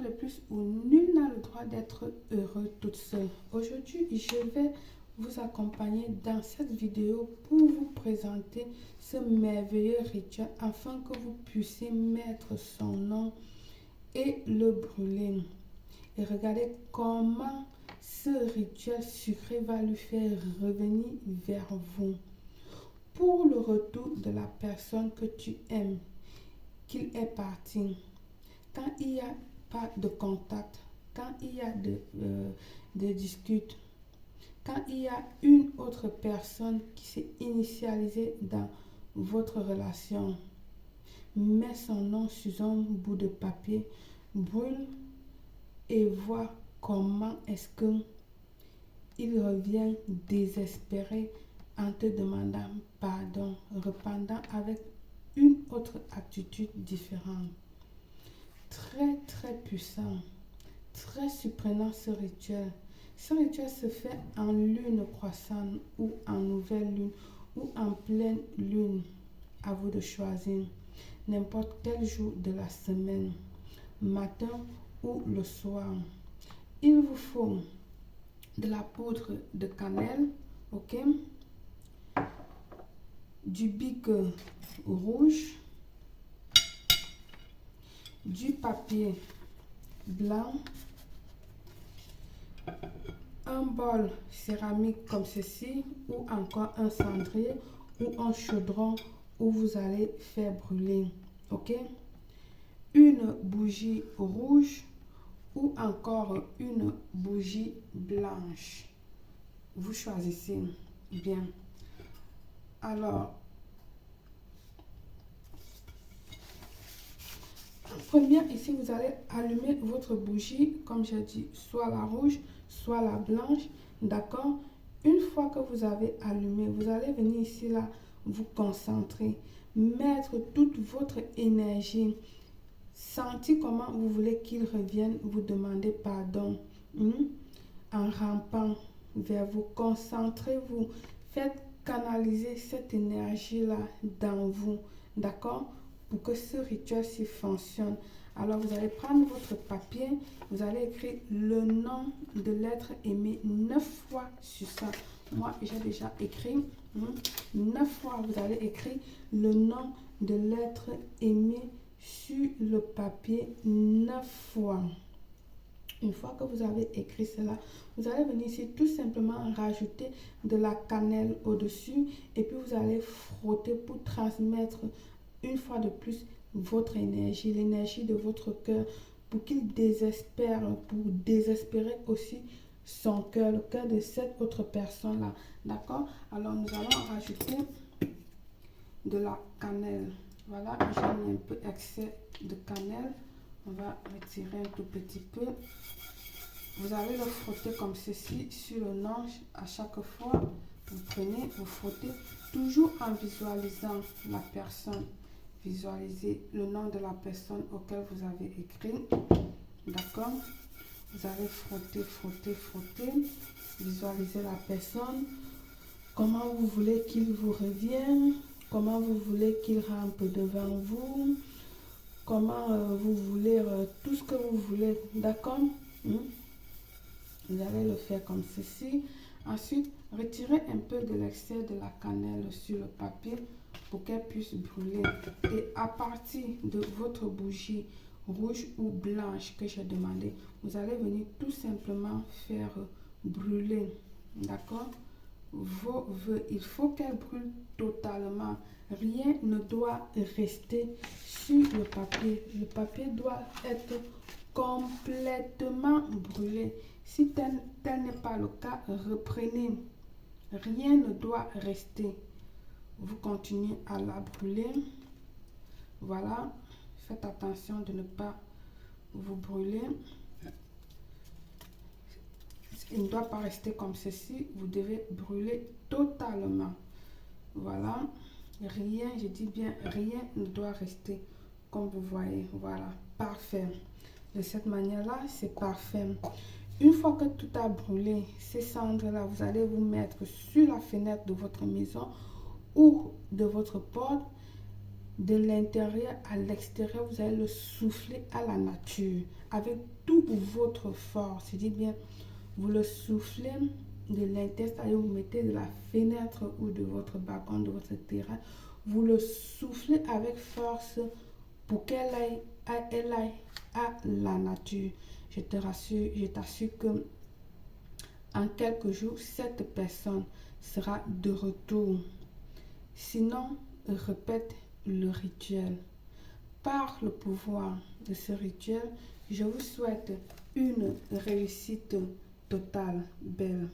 de plus où nul n'a le droit d'être heureux toute seule. Aujourd'hui, je vais vous accompagner dans cette vidéo pour vous présenter ce merveilleux rituel afin que vous puissiez mettre son nom et le brûler. Et regardez comment ce rituel sucré va lui faire revenir vers vous. Pour le retour de la personne que tu aimes, qu'il est parti, quand il n'y a pas de contact, quand il y a de disputes, quand il y a une autre personne qui s'est initialisée dans votre relation, mets son nom sur un bout de papier, brûle et vois comment est-ce que il revient désespéré en te demandant pardon, repentant avec une autre attitude différente. Très puissant, très surprenant ce rituel. Ce rituel se fait en lune croissante ou en nouvelle lune ou en pleine lune. À vous de choisir n'importe quel jour de la semaine, matin ou le soir. Il vous faut de la poudre de cannelle, ok, du bic rouge, du papier blanc, un bol céramique comme ceci ou encore un cendrier ou un chaudron où vous allez faire brûler, ok, une bougie rouge ou encore une bougie blanche. Vous choisissez bien. Alors, première, ici, vous allez allumer votre bougie, comme j'ai dit, soit la rouge, soit la blanche, d'accord? Une fois que vous avez allumé, vous allez venir ici, là, vous concentrer, mettre toute votre énergie, sentir comment vous voulez qu'il revienne, vous demander pardon, en rampant vers vous, concentrez-vous, faites canaliser cette énergie-là dans vous, d'accord? Pour que ce rituel-ci fonctionne. Alors, vous allez prendre votre papier, vous allez écrire le nom de l'être aimé 9 fois sur ça. Moi, j'ai déjà écrit 9 fois. Vous allez écrire le nom de l'être aimé sur le papier 9 fois. Une fois que vous avez écrit cela, vous allez venir ici tout simplement rajouter de la cannelle au-dessus et puis vous allez frotter pour transmettre une fois de plus votre énergie, l'énergie de votre cœur pour qu'il désespère, pour désespérer aussi son cœur, le cœur de cette autre personne-là. D'accord? Alors nous allons rajouter de la cannelle. Voilà, j'ai mis un peu excès de cannelle. On va retirer un tout petit peu. Vous allez le frotter comme ceci sur le nom à chaque fois. Vous prenez, vous frottez, toujours en visualisant la personne. Visualisez le nom de la personne auquel vous avez écrit. D'accord? Vous allez frotter. Visualisez la personne. Comment vous voulez qu'il vous revienne. Comment vous voulez qu'il rampe devant vous. Comment vous voulez, tout ce que vous voulez. D'accord? Vous allez le faire comme ceci. Ensuite, retirez un peu de l'excès de la cannelle sur le papier pour qu'elle puisse brûler. Et à partir de votre bougie rouge ou blanche que j'ai demandé, vous allez venir tout simplement faire brûler, d'accord, vos vœux. Il faut qu'elle brûle totalement. Rien ne doit rester sur le papier. Le papier doit être complètement brûlé. Si tel n'est pas le cas, reprenez. Rien ne doit rester. Vous continuez à la brûler. Voilà. Faites attention de ne pas vous brûler. Il ne doit pas rester comme ceci. Vous devez brûler totalement. Voilà. Rien, je dis bien, rien ne doit rester. Comme vous voyez, voilà. Parfait. De cette manière-là, c'est parfait. Une fois que tout a brûlé, ces cendres-là, vous allez vous mettre sur la fenêtre de votre maison ou de votre porte de l'intérieur à l'extérieur, vous allez le souffler à la nature avec toute votre force. Je dis bien, vous le soufflez de l'intérieur, vous mettez de la fenêtre ou de votre balcon, de votre terrain, vous le soufflez avec force pour qu'elle aille, à la nature. Je te rassure, je t'assure que en quelques jours, cette personne sera de retour. Sinon, répète le rituel. Par le pouvoir de ce rituel, je vous souhaite une réussite totale, belle.